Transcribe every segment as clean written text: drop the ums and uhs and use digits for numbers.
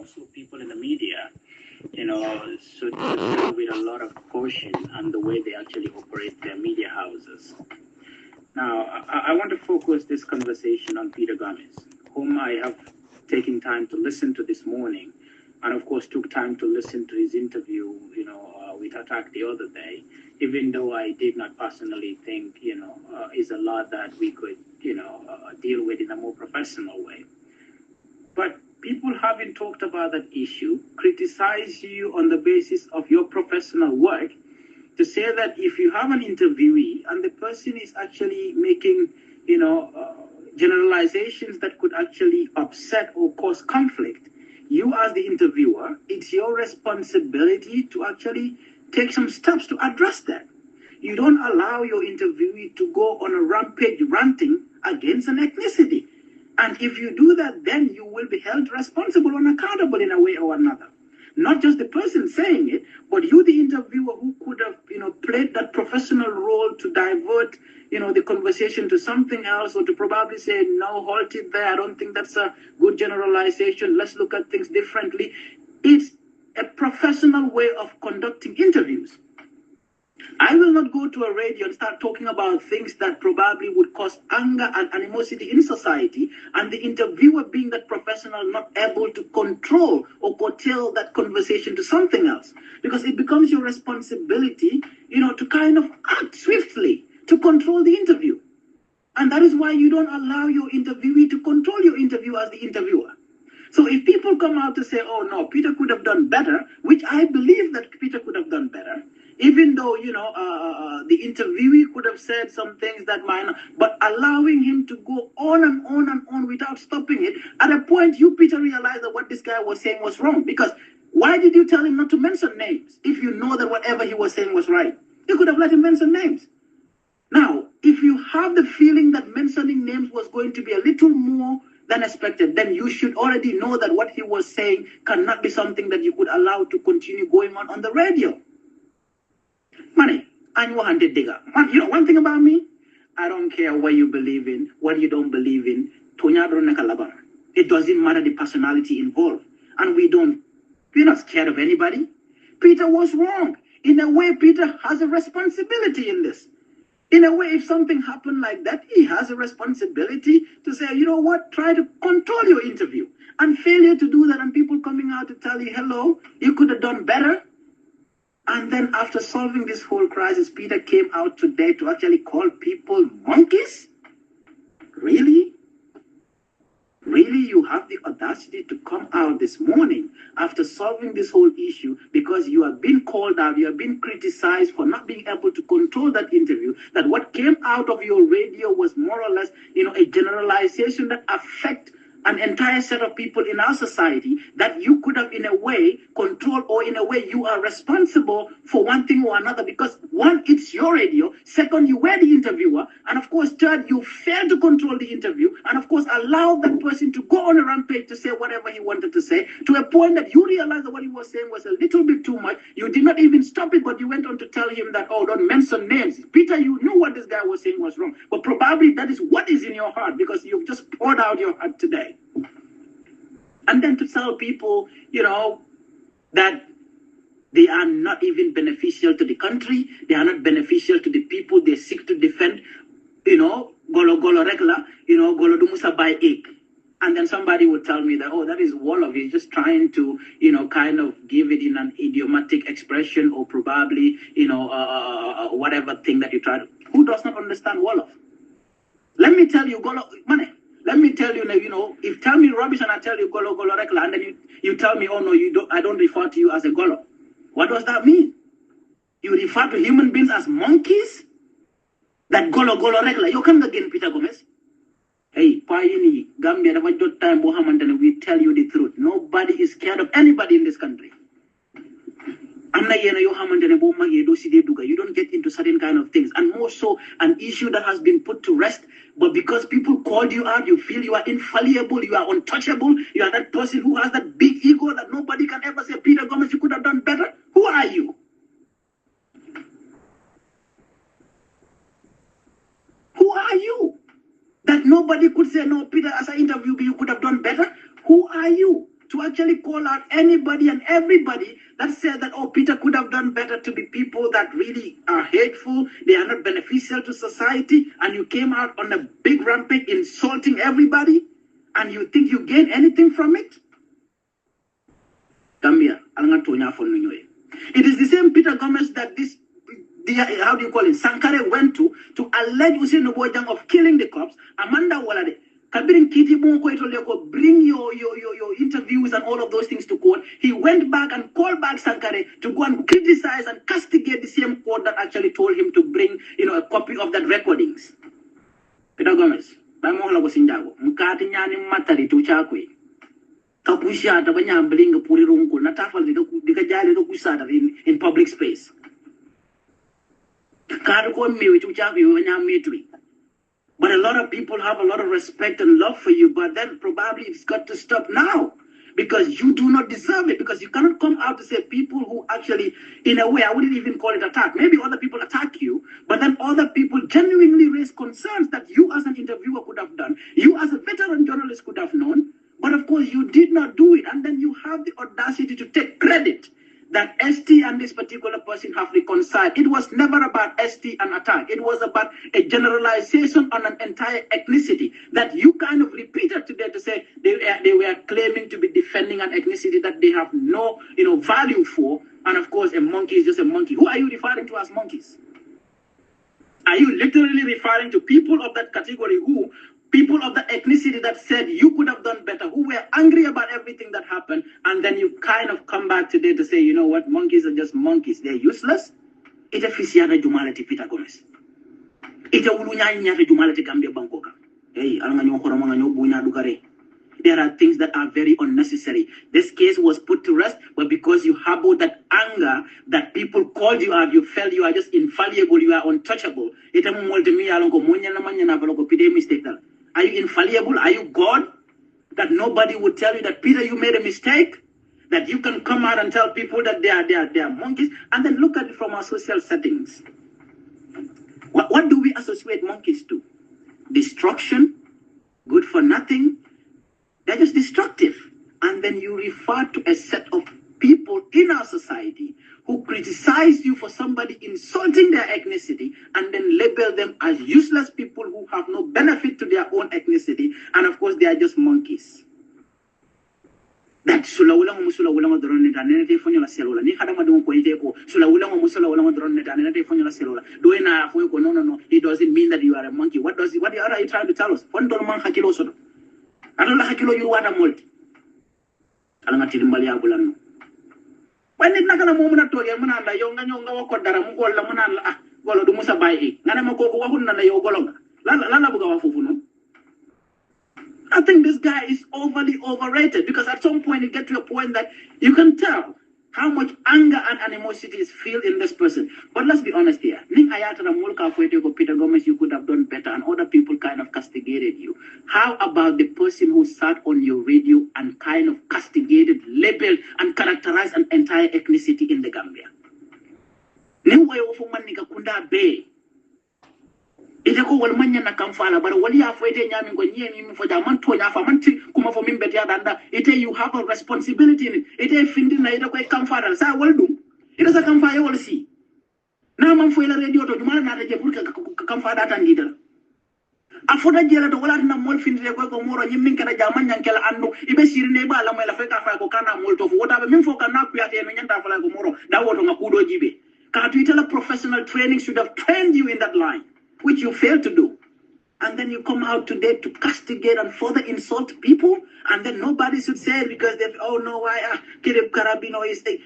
also people in the media, should deal with a lot of caution and the way they actually operate their media houses. Now, I want to focus this conversation on Peter Gomez, whom I have taken time to listen to this morning, and of course took time to listen to his interview, with Attack the other day, even though I did not personally think, is a lot that we could, deal with in a more professional way. But people haven't talked about that issue, criticize you on the basis of your professional work, to say that if you have an interviewee and the person is actually making, generalizations that could actually upset or cause conflict, you as the interviewer, it's your responsibility to actually take some steps to address that. You don't allow your interviewee to go on a rampage ranting against an ethnicity. And if you do that, then you will be held responsible and accountable in a way or another. Not just the person saying it, but you, the interviewer, who could have, played that professional role to divert, the conversation to something else, or to probably say, no, halt it there. I don't think that's a good generalization. Let's look at things differently. It's a professional way of conducting interviews. I will not go to a radio and start talking about things that probably would cause anger and animosity in society, and the interviewer, being that professional, not able to control or curtail that conversation to something else, because it becomes your responsibility, to kind of act swiftly to control the interview. And that is why you don't allow your interviewee to control your interview as the interviewer. So if people come out to say, oh no, Peter could have done better, which I believe that Peter could have done better, even though, the interviewee could have said some things that might not, but allowing him to go on and on and on without stopping it, at a point, you, Peter, realized that what this guy was saying was wrong. Because why did you tell him not to mention names if you know that whatever he was saying was right? You could have let him mention names. Now, if you have the feeling that mentioning names was going to be a little more than expected, then you should already know that what he was saying cannot be something that you could allow to continue going on the radio. Money, I'm 100 digger. Man, one thing about me, I don't care what you believe in, what you don't believe in. It doesn't matter the personality involved. And we're not scared of anybody. Peter was wrong. In a way, Peter has a responsibility in this. In a way, if something happened like that, he has a responsibility to say, you know what, try to control your interview. And failure to do that, and people coming out to tell you, hello, you could have done better. And then after solving this whole crisis, Peter came out today to actually call people monkeys? Really? Really, you have the audacity to come out this morning after solving this whole issue because you have been called out, you have been criticized for not being able to control that interview, that what came out of your radio was more or less, a generalization that affects an entire set of people in our society, that you could have in a way controlled, or in a way you are responsible for one thing or another, because one, it's your radio, second, you were the interviewer, and of course, third, you failed to control the interview, and of course, allow that person to go on a rampage to say whatever he wanted to say, to a point that you realized that what he was saying was a little bit too much. You did not even stop it, but you went on to tell him that, oh, don't mention names. Peter, you knew what this guy was saying was wrong, but probably that is what is in your heart, because you've just poured out your heart today. And then to tell people, that they are not even beneficial to the country, they are not beneficial to the people they seek to defend, golo regla, golo dumusa by egg. And then somebody would tell me that, oh, that is Wolof. He's just trying to, kind of give it in an idiomatic expression, or probably, whatever thing that you try to. Who does not understand Wolof? Let me tell you, money. Let me tell you, if tell me rubbish and I tell you golo rekla, and then you tell me, oh no, I don't refer to you as a golo. What does that mean? You refer to human beings as monkeys? That golo rekla. You can't again, Peter Gomez. Hey, Payini, Gambia, time, Mohammed, we tell you the truth. Nobody is scared of anybody in this country. You don't get into certain kind of things, and more so an issue that has been put to rest, but because people called you out, you feel you are infallible, you are untouchable, you are that person who has that big ego that nobody can ever say, Peter Gomez, you could have done better. Who are you? Who are you? That nobody could say, no, Peter, as I interviewed you, you could have done better. Who are you to actually call out anybody and everybody that said that, oh, Peter could have done better, to be people that really are hateful, they are not beneficial to society, and you came out on a big rampage insulting everybody, and you think you gain anything from it? Gambia, it is the same Peter Gomez that this, how do you call it, Sankare went to allege Usain Obojang of killing the cops. Amanda Walade, Kabirin Kiti Bonko, bring your interviews and all of those things to court. He went back and called back Sankare to go and criticize and castigate the same court that actually told him to bring, a copy of that recordings. Peter Gomez, Bamola was in Dago, Mukati Nyani Matari to Chakwe. Kapusha, Tabanya, Bling, Purunku, Natafal, the Kajali Kusada in public space. But a lot of people have a lot of respect and love for you, but then probably it's got to stop now because you do not deserve it, because you cannot come out to say people who actually, in a way, I wouldn't even call it attack. Maybe other people attack you, but then other people genuinely raise concerns that you as an interviewer could have done, you as a veteran journalist could have known, but of course you did not do it. And then you have the audacity to take credit that ST and this particular person have reconciled. It was never about ST and attack. It was about a generalization on an entire ethnicity that you kind of repeated today to say they were claiming to be defending an ethnicity that they have no value for. And of course, a monkey is just a monkey. Who are you referring to as monkeys? Are you literally referring to people of that category people of the ethnicity that said you could have done better, who were angry about everything that happened, and then you kind of come back today to say, you know what, monkeys are just monkeys, they're useless? Ita fisiana jumalati Peter Gomez. Ita ulunya nyate jumalati Gambia Bangkoka. Hey, there are things that are very unnecessary. This case was put to rest, but because you harbored that anger, that people called you out, you felt you are just infallible, you are untouchable. Are you infallible? Are you God? That nobody would tell you that, Peter, you made a mistake? That you can come out and tell people that they are monkeys? And then look at it from our social settings. What do we associate monkeys to? Destruction, good for nothing. They're just destructive. And then you refer to a set of people in our society who criticize you for somebody insulting their ethnicity and then label them as useless people who have no benefit to their own ethnicity. And of course, they are just monkeys. That sulawulang musulawulang drone neta nete fonyo la cellula ni kada madung ko ite ko sulawulang drone neta nete fonyo la cellula do na fo ko no it doesn't mean that you are a monkey. What are you trying to tell us? Fon don man hakilo so ado la hakilo yu wada multi ala ngati dimbali abulan when it nakala mo muna to ya muna la yo nga wako dara mu gol la muna la golo du musa bayi ngana ma ko waxun na la yo golonga la buga wa fofu no. I think this guy is overly overrated, because at some point you get to a point that you can tell how much anger and animosity is filled in this person. But let's be honest here. Peter Gomez, you could have done better, and other people kind of castigated you. How about the person who sat on your radio and kind of castigated, labeled, and characterized an entire ethnicity in the Gambia? Ite ko wal manya na kamfala bara wali ya foite nyami ngo nyemi mi foja man to nya fa man ti kuma fo min beti adanda ite you have a responsibility in it. Ite findi na ite ko kamfala sa wal dum ite sa kamfa wal si na man fo ila radio to dum na ta je pour que kamfa data ngidal afoda jela to wala na mol findi ko moro nyimmin kada jaman nyankela andu ibe sirine ba la mai la fe ka fa ko kana mol to fo wota be min fo kana ku yate no nyanta fa la ko moro da woto ngakudo jibe ka to itela professional training should have trained you in that line, which you failed to do. And then you come out today to castigate and further insult people, and then nobody should say it because they, oh no, why Kirib Karabino is the...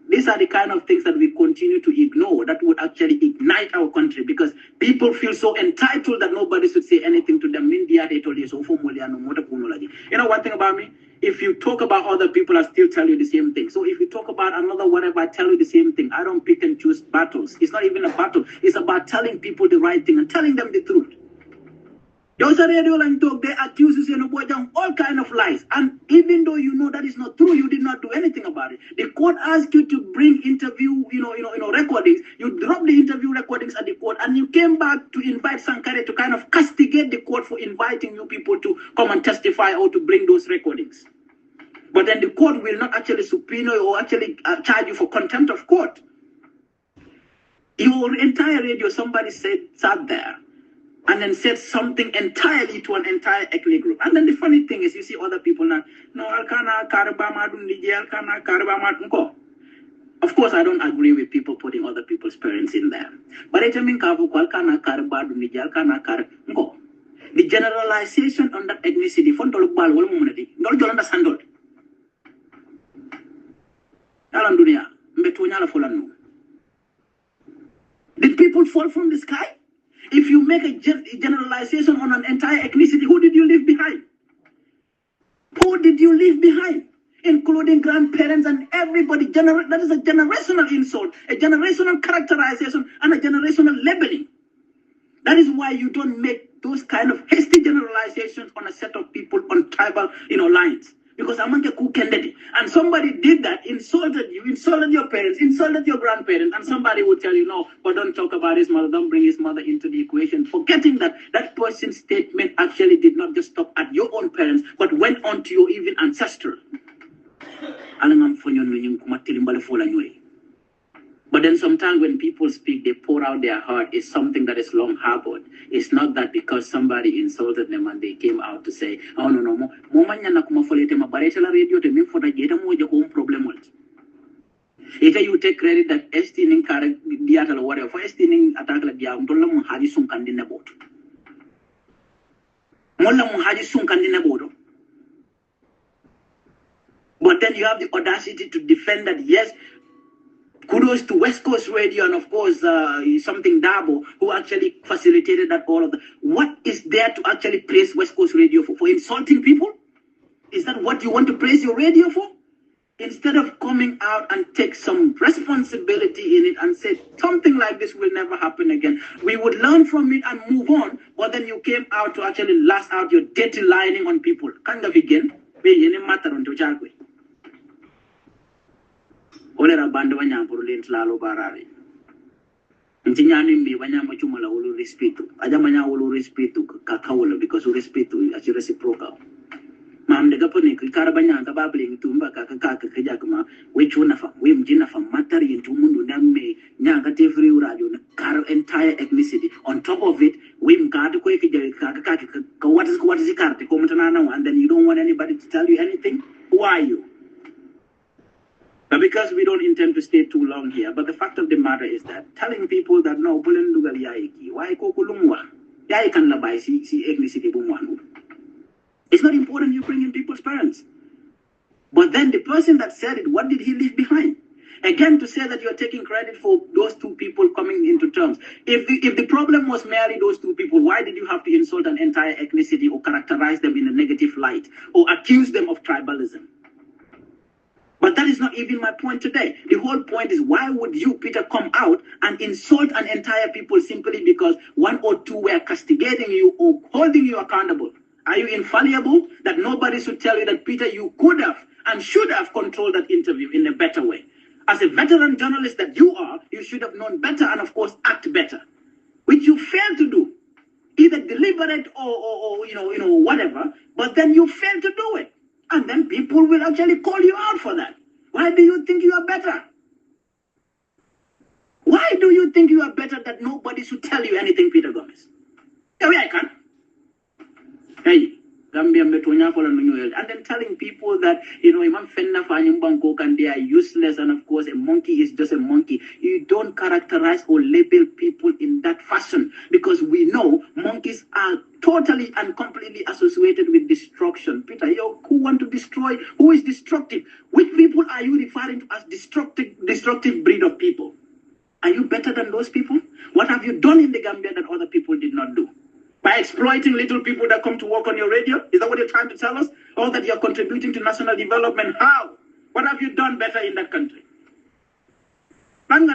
These are the kind of things that we continue to ignore that would actually ignite our country, because people feel so entitled that nobody should say anything to them. You know one thing about me? If you talk about other people, I still tell you the same thing. So if you talk about another whatever, I tell you the same thing. I don't pick and choose battles. It's not even a battle. It's about telling people the right thing and telling them the truth. Those are radio and talk, they accuse you all kind of lies. And even though you know that is not true, you did not do anything about it. The court asked you to bring interview, recordings. You dropped the interview recordings at the court, and you came back to invite Sankare to kind of castigate the court for inviting you people to come and testify or to bring those recordings. But then the court will not actually subpoena or actually charge you for contempt of court. Your entire radio, somebody sat there and then said something entirely to an entire ethnic group. And then the funny thing is, you see other people now, no, of course, I don't agree with people putting other people's parents in there. But the generalization on that ethnicity, did people fall from the sky? If you make a generalization on an entire ethnicity, who did you leave behind? Who did you leave behind? Including grandparents and everybody. That is a generational insult, a generational characterization, and a generational labeling. That is why you don't make those kind of hasty generalizations on a set of people on tribal, lines. Because and somebody did that, insulted you, insulted your parents, insulted your grandparents, and somebody would tell you, no, but don't talk about his mother, don't bring his mother into the equation, forgetting that that person's statement actually did not just stop at your own parents, but went on to your even ancestors. But then sometimes when people speak, they pour out their heart. It's something that is long harbored. It's not that because somebody insulted them and they came out to say, oh no, either you take credit that estining diatal or whatever, for estining attack la dia ndola mu haji sun kandina boto. Molla mu haji sun kandina boto. But then you have the audacity to defend that, yes, kudos to West Coast Radio and of course something Dabo who actually facilitated that all of that. What is there to actually praise West Coast Radio for insulting people? Is that what you want to praise your radio for? Instead of coming out and take some responsibility in it and say something like this will never happen again. We would learn from it and move on, but then you came out to actually last out your dirty lining on people. Kind of again, olera bando wanyamburu lentlalo barari ntinyani mbi wanyama chumala ulu respeto ajamanya ulu respeto kakawolo because respeto is reciprocal mam de gapone kara banyanga babling tumba kaka kajakuma wechuna fa we mjina fa matari into mundu namme nyanga tefri urajo kara entire ethnicity on top of it we mkati ko kaka what is the carte komentana and then you don't want anybody to tell you anything. Who are you? But because we don't intend to stay too long here, but the fact of the matter is that telling people that no, why it's not important you bring in people's parents. But then the person that said it, what did he leave behind? Again, to say that you're taking credit for those two people coming into terms. If the problem was merely those two people, why did you have to insult an entire ethnicity or characterize them in a negative light or accuse them of tribalism? But that is not even my point today. The whole point is, why would you, Peter, come out and insult an entire people simply because one or two were castigating you or holding you accountable? Are you infallible that nobody should tell you that, Peter, you could have and should have controlled that interview in a better way? As a veteran journalist that you are, you should have known better and, of course, act better, which you failed to do, either deliberate or whatever, but then you failed to do it. And then people will actually call you out for that. Why do you think you are better? Why do you think you are better that nobody should tell you anything, Peter Gomez? Yeah, I can. Hey, Gambia and then telling people that, Imam Fenna Fanyumbanko and they are useless, and of course a monkey is just a monkey. You don't characterize or label people in that fashion, because we know monkeys are totally and completely associated with destruction. Peter, who want to destroy? Who is destructive? Which people are you referring to as destructive breed of people? Are you better than those people? What have you done in the Gambia that other people did not do? By exploiting little people that come to work on your radio? Is that what you're trying to tell us? Or that you're contributing to national development? How? What have you done better in that country? Does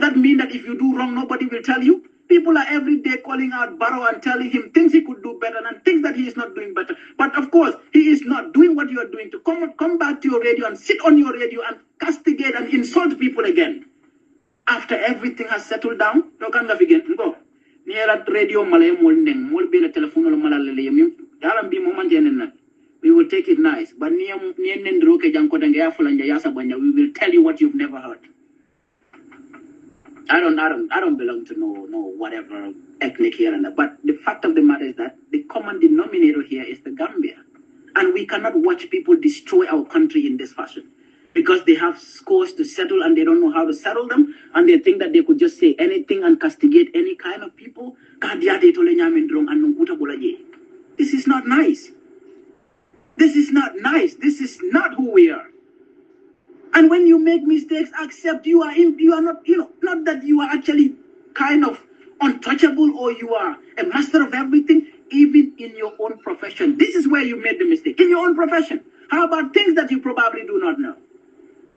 that mean that if you do wrong, nobody will tell you? People are every day calling out Barrow and telling him things he could do better and things that he is not doing better. But of course, he is not doing what you are doing to come back to your radio and sit on your radio and castigate and insult people again. After everything has settled down, you can't go. Near radio Malay Molding, Molbe telephone Malalay, Yalam be moment. we will take it nice. But we will tell you what you've never heard. I don't belong to no whatever ethnic here and there. But the fact of the matter is that the common denominator here is the Gambia. And we cannot watch people destroy our country in this fashion. Because they have scores to settle and they don't know how to settle them. And they think that they could just say anything and castigate any kind of people. This is not nice. This is not nice. This is not who we are. And when you make mistakes, accept you are not, not that you are actually kind of untouchable or you are a master of everything, even in your own profession. This is where you made the mistake, in your own profession. How about things that you probably do not know?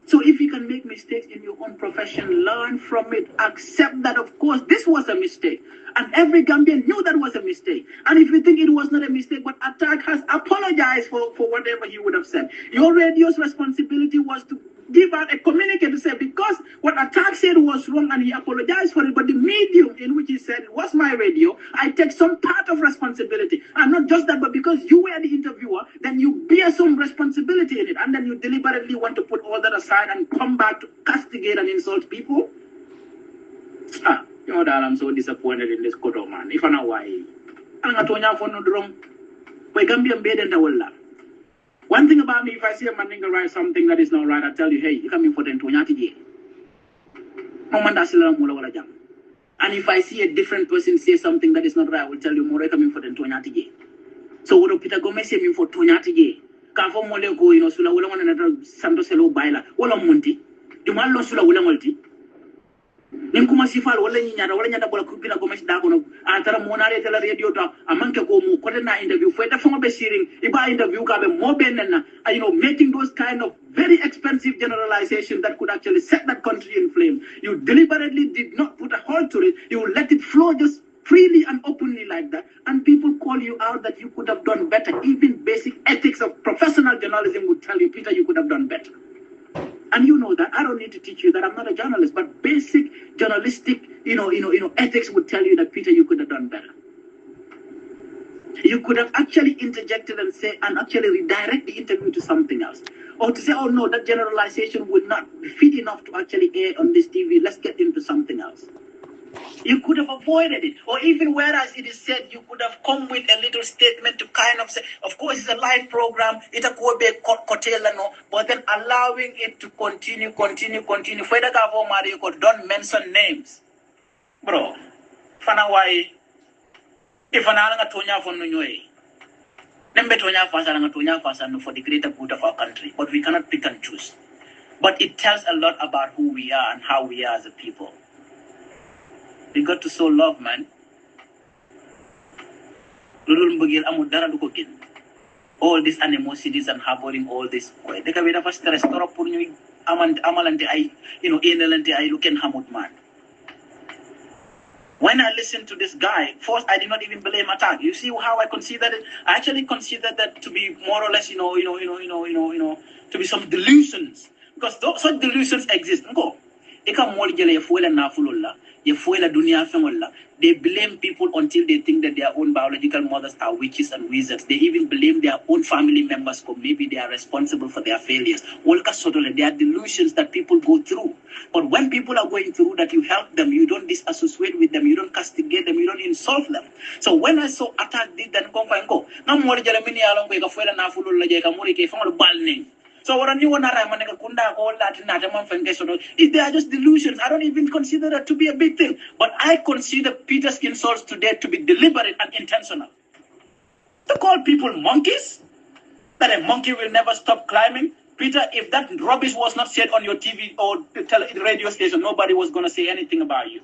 So if you can make mistakes in your own profession, learn from it, accept that, of course, this was a mistake. And every Gambian knew that was a mistake. And if you think it was not a mistake, but Attack has apologized for whatever he would have said. Your radio's responsibility was to give out a communique to say, because what Attack said was wrong and he apologized for it, but the medium in which he said it was my radio, I take some part of responsibility. And not just that, but because you were the interviewer, then you bear some responsibility in it. And then you deliberately want to put all that aside and come back to castigate and insult people. You know that I'm so disappointed in this Kodo, man. If I know why. I'm not wrong. We're Gambian bed and one thing about me, if I see a man write something that is not right, I tell you, hey, you coming for them to Nyati. And if I see a different person say something that is not right, I will tell you, more coming for them to Nyati. So what do Peter Gomez say me for Tonyati? Kafo mole go, Sula Willa one another Santoselo Baila, Walla Monti, the man lost Sula Willa Multi. Ninkuma Sifal, Walla Nyana Bola Kupina Gomez Dagono, Antara Monare tell a radio to a monkey go mu, Kotena interview, for the former Besiring, Iba interview, Kabe Moben, and making those kind of very expensive generalization that could actually set that country in flame. You deliberately did not put a halt to it, you let it flow just freely and openly like that, and people call you out that you could have done better. Even basic ethics of professional journalism would tell you, Peter, you could have done better. And you know that. I don't need to teach you that. I'm not a journalist, but basic journalistic, ethics would tell you that, Peter, you could have done better. You could have actually interjected and say, and actually redirect the interview to something else. Or to say, oh no, that generalization would not be fit enough to actually air on this TV. Let's get into something else. You could have avoided it. Or even whereas it is said, you could have come with a little statement to kind of say, of course, it's a live program, it's a but then allowing it to continue. Don't mention names. Bro, Fanawai, if an alanga tonya for Nunue, Nembe tonya fasa for the greater good of our country, but we cannot pick and choose. But it tells a lot about who we are and how we are as a people. We got to show love, man. All these animosities and harboring all this. They can be the first restore for you. Amalante, I look in Hamut, man. When I listened to this guy, first I did not even blame Attack. You see how I considered it? I actually considered that to be more or less, to be some delusions. Because such delusions exist. Go. They blame people until they think that their own biological mothers are witches and wizards. They even blame their own family members for maybe they are responsible for their failures. They are delusions that people go through. But when people are going through that, you help them, you don't disassociate with them, you don't castigate them, you don't insult them. So when I saw Attack did that, so what I knew if they are just delusions, I don't even consider that to be a big thing. But I consider Peter's insults today to be deliberate and intentional. To call people monkeys, that a monkey will never stop climbing. Peter, if that rubbish was not said on your TV or radio station, nobody was going to say anything about you.